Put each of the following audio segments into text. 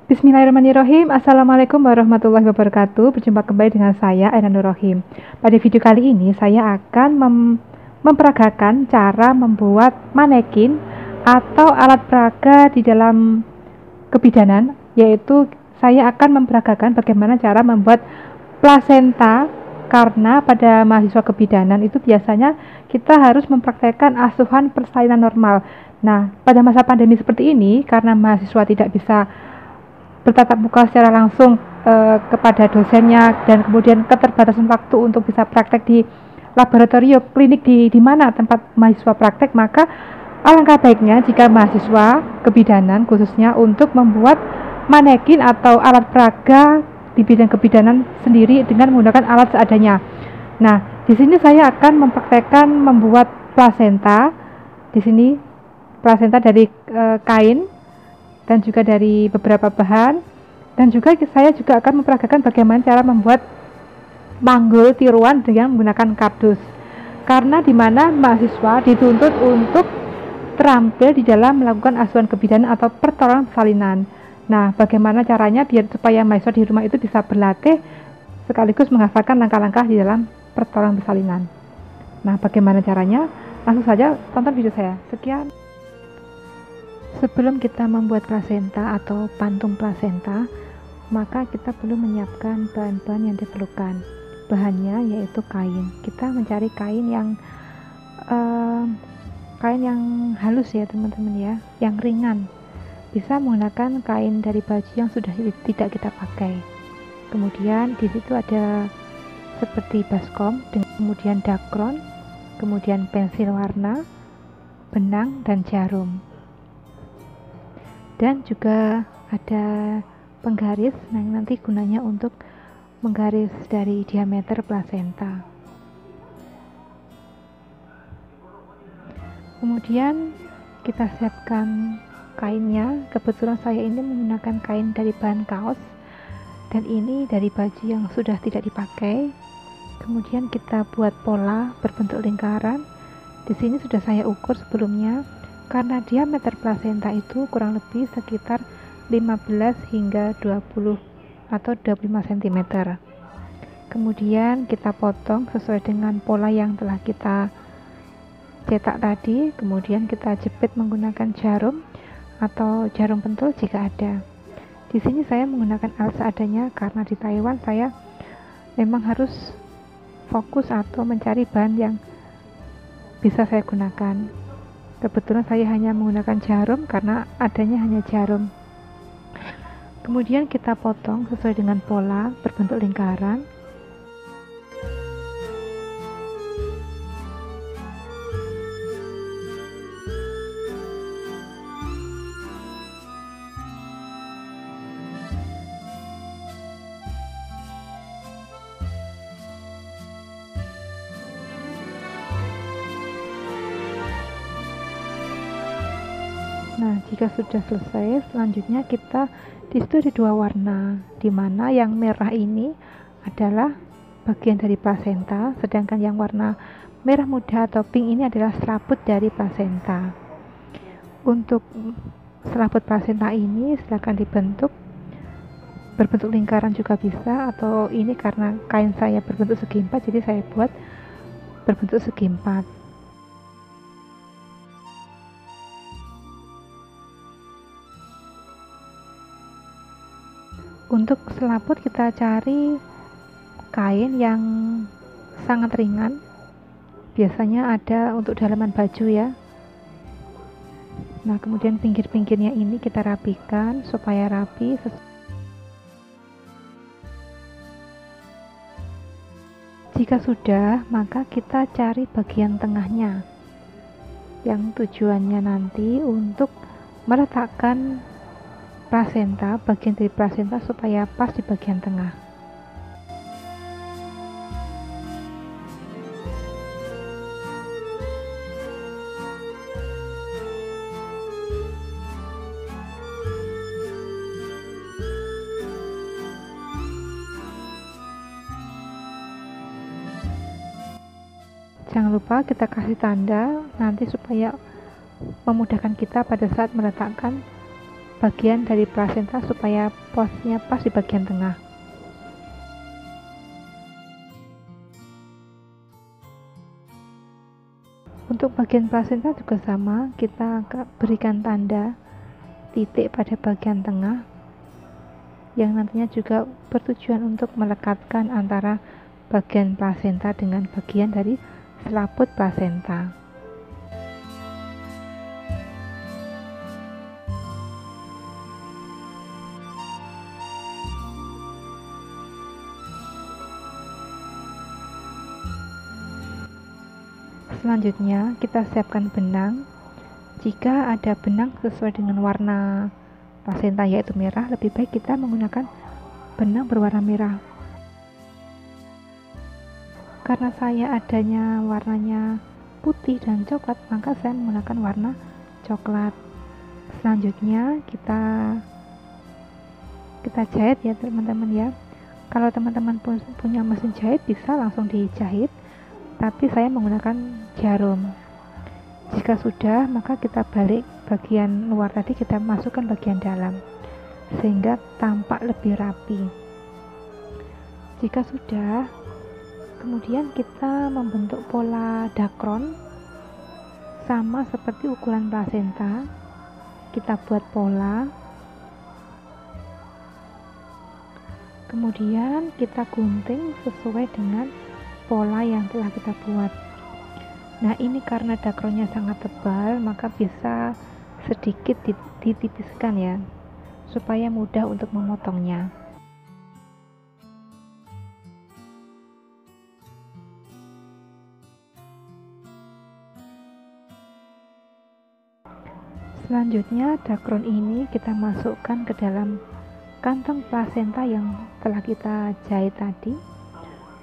Bismillahirrahmanirrahim. Assalamualaikum warahmatullahi wabarakatuh. Berjumpa kembali dengan saya, Aina Nur Rohim. Pada video kali ini saya akan memperagakan cara membuat manekin atau alat peraga di dalam kebidanan, yaitu saya akan memperagakan bagaimana cara membuat plasenta, karena pada mahasiswa kebidanan itu biasanya kita harus mempraktekkan asuhan persalinan normal. Nah, pada masa pandemi seperti ini, karena mahasiswa tidak bisa bertatap muka secara langsung kepada dosennya, dan kemudian keterbatasan waktu untuk bisa praktek di laboratorium klinik di mana tempat mahasiswa praktek, maka alangkah baiknya jika mahasiswa kebidanan khususnya untuk membuat manekin atau alat peraga di bidang kebidanan sendiri dengan menggunakan alat seadanya. Nah, di sini saya akan mempraktekkan membuat plasenta. Di sini plasenta dari kain dan juga dari beberapa bahan, dan juga saya juga akan memperagakan bagaimana cara membuat manggul tiruan dengan menggunakan kardus, karena di mana mahasiswa dituntut untuk terampil di dalam melakukan asuhan kebidanan atau pertolongan persalinan. Nah, bagaimana caranya biar supaya mahasiswa di rumah itu bisa berlatih sekaligus menghafalkan langkah-langkah di dalam pertolongan persalinan. Nah, bagaimana caranya? Langsung saja tonton video saya. Sekian. Sebelum kita membuat plasenta atau pantum plasenta, maka kita perlu menyiapkan bahan-bahan yang diperlukan. Bahannya yaitu kain. Kita mencari kain yang halus ya teman-teman ya, yang ringan. Bisa menggunakan kain dari baju yang sudah tidak kita pakai. Kemudian di situ ada seperti baskom, kemudian dakron, kemudian pensil warna, benang dan jarum. Dan juga ada penggaris yang nanti gunanya untuk menggaris dari diameter plasenta. Kemudian kita siapkan kainnya. Kebetulan saya ini menggunakan kain dari bahan kaos, dan ini dari baju yang sudah tidak dipakai. Kemudian kita buat pola berbentuk lingkaran. Di sini sudah saya ukur sebelumnya, karena diameter plasenta itu kurang lebih sekitar 15 hingga 20 atau 25 cm. Kemudian kita potong sesuai dengan pola yang telah kita cetak tadi. Kemudian kita jepit menggunakan jarum atau jarum pentul jika ada. Di sini saya menggunakan alat seadanya karena di Taiwan saya memang harus fokus atau mencari bahan yang bisa saya gunakan. Kebetulan saya hanya menggunakan jarum karena adanya hanya jarum. Kemudian kita potong sesuai dengan pola berbentuk lingkaran. Nah, jika sudah selesai, selanjutnya kita di situ ada dua warna, di mana yang merah ini adalah bagian dari plasenta, sedangkan yang warna merah muda atau pink ini adalah selaput dari plasenta. Untuk selaput plasenta ini silakan dibentuk berbentuk lingkaran juga bisa, atau ini karena kain saya berbentuk segi empat, jadi saya buat berbentuk segi empat. Untuk selaput kita cari kain yang sangat ringan, biasanya ada untuk dalaman baju ya. Nah, kemudian pinggir-pinggirnya ini kita rapikan supaya rapi. Jika sudah, maka kita cari bagian tengahnya, yang tujuannya nanti untuk meletakkan plasenta, bagian dari plasenta supaya pas di bagian tengah. Jangan lupa kita kasih tanda nanti supaya memudahkan kita pada saat meletakkan bagian dari plasenta supaya posisinya pas di bagian tengah. Untuk bagian plasenta juga sama, kita berikan tanda titik pada bagian tengah yang nantinya juga bertujuan untuk melekatkan antara bagian plasenta dengan bagian dari selaput plasenta. Selanjutnya, kita siapkan benang. Jika ada benang sesuai dengan warna plasenta yaitu merah, lebih baik kita menggunakan benang berwarna merah. Karena saya adanya warnanya putih dan coklat, maka saya menggunakan warna coklat. Selanjutnya kita jahit ya teman-teman ya. Kalau teman-teman punya mesin jahit bisa langsung dijahit, tapi saya menggunakan jarum. Jika sudah, maka kita balik bagian luar tadi, kita masukkan bagian dalam sehingga tampak lebih rapi. Jika sudah, kemudian kita membentuk pola dakron sama seperti ukuran plasenta. Kita buat pola, kemudian kita gunting sesuai dengan pola yang telah kita buat. Nah, ini karena dakronnya sangat tebal, maka bisa sedikit ditipiskan ya, supaya mudah untuk memotongnya. Selanjutnya, dakron ini kita masukkan ke dalam kantong plasenta yang telah kita jahit tadi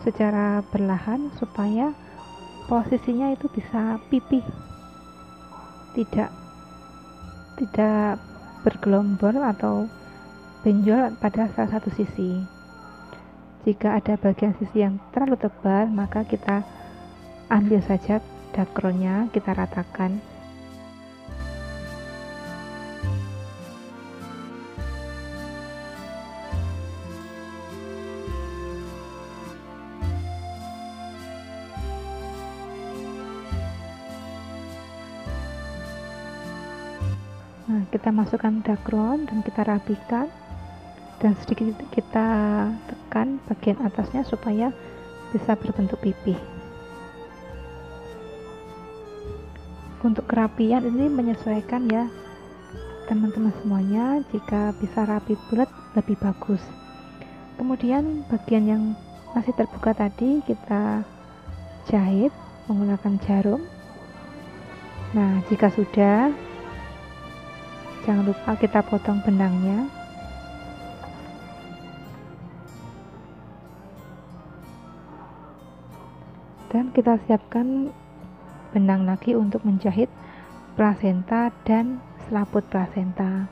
secara perlahan supaya posisinya itu bisa pipih, tidak bergelombol atau benjol pada salah satu sisi. Jika ada bagian sisi yang terlalu tebal, maka kita ambil saja dakronnya, kita ratakan. Nah, kita masukkan dakron dan kita rapikan dan sedikit kita tekan bagian atasnya supaya bisa berbentuk pipih. Untuk kerapian ini menyesuaikan ya teman-teman semuanya, jika bisa rapi bulat lebih bagus. Kemudian bagian yang masih terbuka tadi kita jahit menggunakan jarum. Nah, jika sudah, jangan lupa kita potong benangnya. Dan kita siapkan benang lagi untuk menjahit plasenta dan selaput plasenta.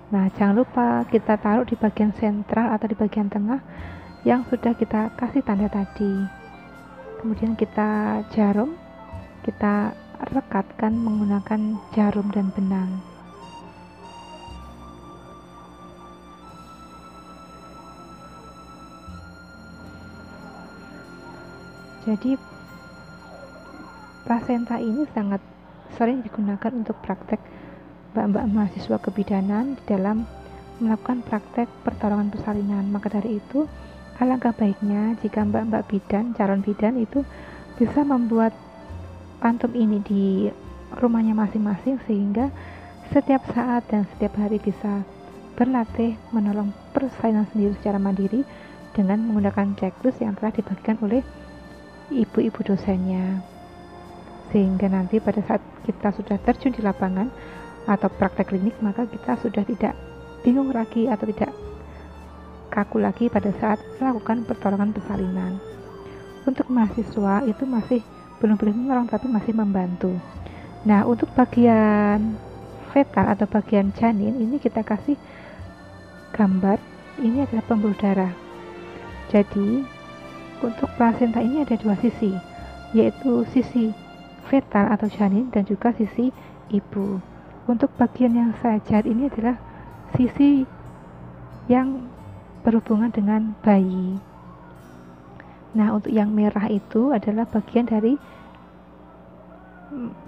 Nah, jangan lupa kita taruh di bagian sentral atau di bagian tengah yang sudah kita kasih tanda tadi. Kemudian kita jarum, kita rekatkan menggunakan jarum dan benang. Jadi plasenta ini sangat sering digunakan untuk praktek mbak-mbak mahasiswa kebidanan di dalam melakukan praktek pertolongan persalinan. Maka dari itu, alangkah baiknya jika mbak-mbak bidan, calon bidan itu bisa membuat pantum ini di rumahnya masing-masing, sehingga setiap saat dan setiap hari bisa berlatih menolong persalinan sendiri secara mandiri dengan menggunakan checklist yang telah dibagikan oleh ibu-ibu dosennya, sehingga nanti pada saat kita sudah terjun di lapangan atau praktek klinik, maka kita sudah tidak bingung lagi atau tidak kaku lagi pada saat melakukan pertolongan persalinan. Untuk mahasiswa itu masih belum boleh menolong tapi masih membantu. Nah, untuk bagian fetal atau bagian janin ini kita kasih gambar, ini adalah pembuluh darah. Jadi untuk plasenta ini ada dua sisi, yaitu sisi fetal atau janin dan juga sisi ibu. Untuk bagian yang saya jahit ini adalah sisi yang berhubungan dengan bayi. Nah, untuk yang merah itu adalah bagian dari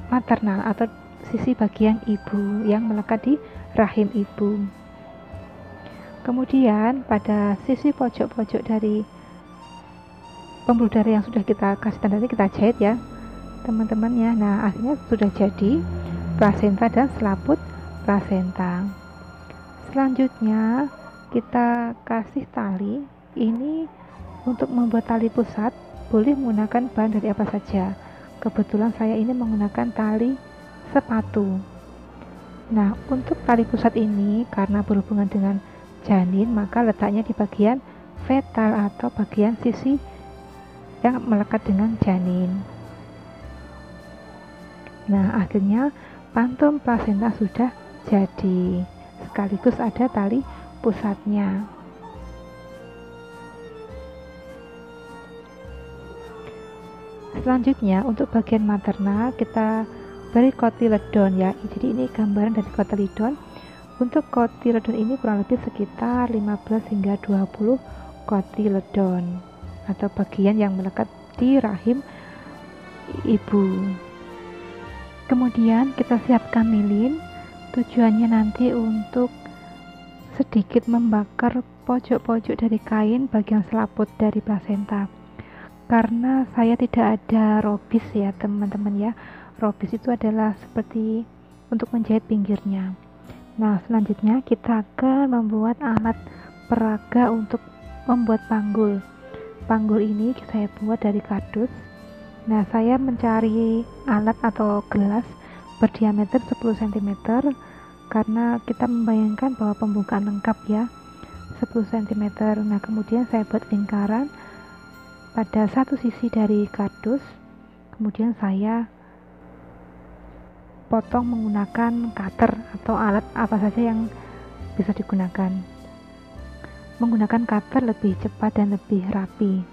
maternal atau sisi bagian ibu yang melekat di rahim ibu. Kemudian pada sisi pojok-pojok dari pembuluh darah yang sudah kita kasih tanda tadi kita jahit ya teman-teman ya. Nah, akhirnya sudah jadi plasenta dan selaput plasenta. Selanjutnya kita kasih tali. Ini untuk membuat tali pusat boleh menggunakan bahan dari apa saja. Kebetulan saya ini menggunakan tali sepatu. Nah, untuk tali pusat ini karena berhubungan dengan janin, maka letaknya di bagian fetal atau bagian sisi yang melekat dengan janin. Nah, akhirnya pantum plasenta sudah jadi, sekaligus ada tali pusatnya. Selanjutnya untuk bagian maternal kita beri kotiledon ya. Jadi ini gambaran dari kotiledon. Untuk kotiledon ini kurang lebih sekitar 15 hingga 20 kotiledon atau bagian yang melekat di rahim ibu. Kemudian kita siapkan lilin. Tujuannya nanti untuk sedikit membakar pojok-pojok dari kain bagian selaput dari plasenta. Karena saya tidak ada robis ya teman-teman ya. Robis itu adalah seperti untuk menjahit pinggirnya. Nah, selanjutnya kita akan membuat alat peraga untuk membuat panggul. Panggul ini saya buat dari kardus. Nah, saya mencari alat atau gelas berdiameter 10 cm karena kita membayangkan bahwa pembukaan lengkap ya 10 cm. Nah, kemudian saya buat lingkaran pada satu sisi dari kardus, kemudian saya potong menggunakan cutter atau alat apa saja yang bisa digunakan. Menggunakan cutter lebih cepat dan lebih rapi.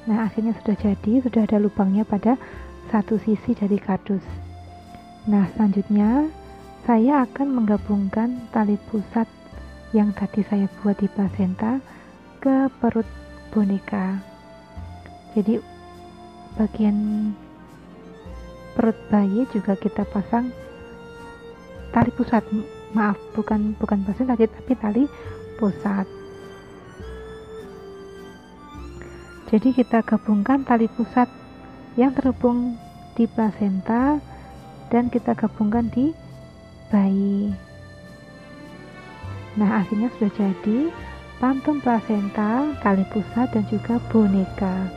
Nah, akhirnya sudah jadi, sudah ada lubangnya pada satu sisi dari kardus. Nah, selanjutnya saya akan menggabungkan tali pusat yang tadi saya buat di plasenta ke perut boneka. Jadi bagian perut bayi juga kita pasang tali pusat, maaf bukan plasenta tapi tali pusat. Jadi kita gabungkan tali pusat yang terhubung di plasenta dan kita gabungkan di bayi. Nah, akhirnya sudah jadi pantum plasenta, tali pusat dan juga boneka.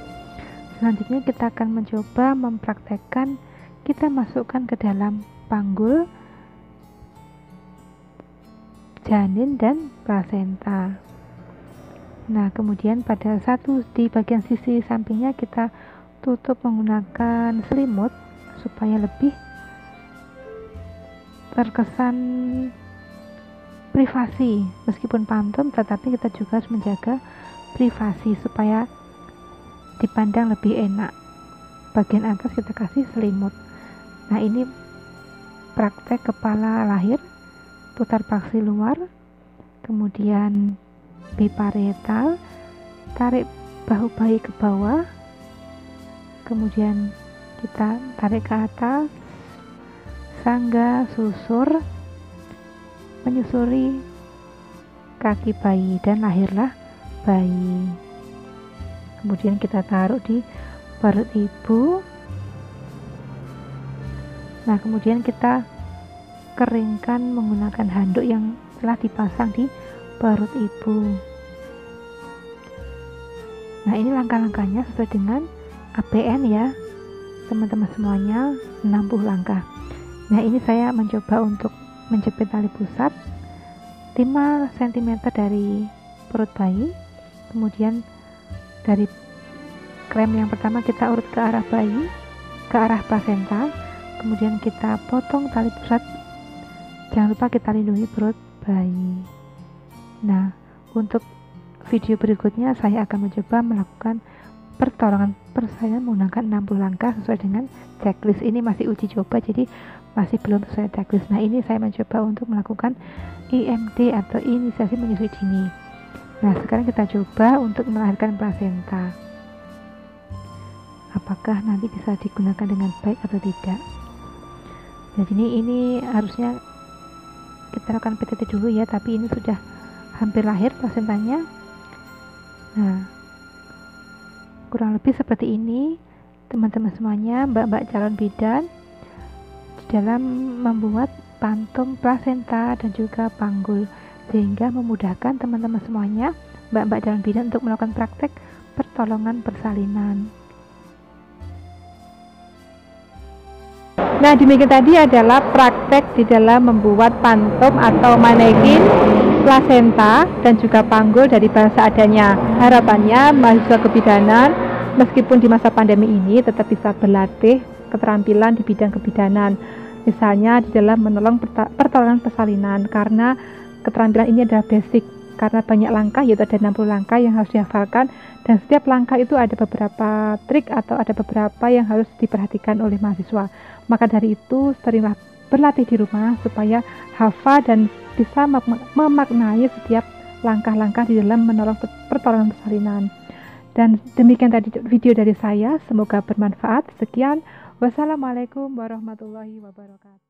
Selanjutnya kita akan mencoba mempraktekkan kita masukkan ke dalam panggul janin dan plasenta. Nah, kemudian pada di bagian sisi sampingnya kita tutup menggunakan selimut supaya lebih terkesan privasi. Meskipun pantum, tetapi kita juga harus menjaga privasi supaya dipandang lebih enak. Bagian atas kita kasih selimut. Nah, ini praktek kepala lahir, putar paksi luar, kemudian biparietal, tarik bahu bayi ke bawah, kemudian kita tarik ke atas, sangga susur, menyusuri kaki bayi dan lahirlah bayi. Kemudian kita taruh di perut ibu. Nah, kemudian kita keringkan menggunakan handuk yang telah dipasang di perut ibu. Nah, ini langkah-langkahnya sesuai dengan APN ya teman-teman semuanya, 60 langkah. Nah, ini saya mencoba untuk menjepit tali pusat 5 cm dari perut bayi. Kemudian dari krem yang pertama kita urut ke arah bayi, ke arah plasenta, kemudian kita potong tali pusat. Jangan lupa kita lindungi perut bayi. Nah, untuk video berikutnya saya akan mencoba melakukan pertolongan persalinan menggunakan 60 langkah sesuai dengan checklist. Ini masih uji coba, jadi masih belum sesuai checklist. Nah, ini saya mencoba untuk melakukan IMD atau inisiasi menyusui dini. Nah, sekarang kita coba untuk melahirkan plasenta. Apakah nanti bisa digunakan dengan baik atau tidak? Jadi ini harusnya kita lakukan PTT dulu ya, tapi ini sudah hampir lahir plasentanya. Nah, kurang lebih seperti ini teman-teman semuanya, mbak-mbak calon bidan, di dalam membuat pantum plasenta dan juga panggul, sehingga memudahkan teman-teman semuanya, mbak-mbak calon bidan, untuk melakukan praktek pertolongan persalinan. Nah, demikian tadi adalah praktek di dalam membuat pantum atau manekin plasenta dan juga panggul dari bahasa adanya. Harapannya mahasiswa kebidanan meskipun di masa pandemi ini tetap bisa berlatih keterampilan di bidang kebidanan, misalnya di dalam menolong pertolongan persalinan, karena keterampilan ini adalah basic, karena banyak langkah, yaitu ada 60 langkah yang harus dihafalkan, dan setiap langkah itu ada beberapa trik atau ada beberapa yang harus diperhatikan oleh mahasiswa. Maka dari itu seringlah berlatih di rumah supaya hafal dan bisa memaknai setiap langkah-langkah di dalam menolong pertolongan persalinan. Dan demikian tadi video dari saya, semoga bermanfaat. Sekian, wassalamualaikum warahmatullahi wabarakatuh.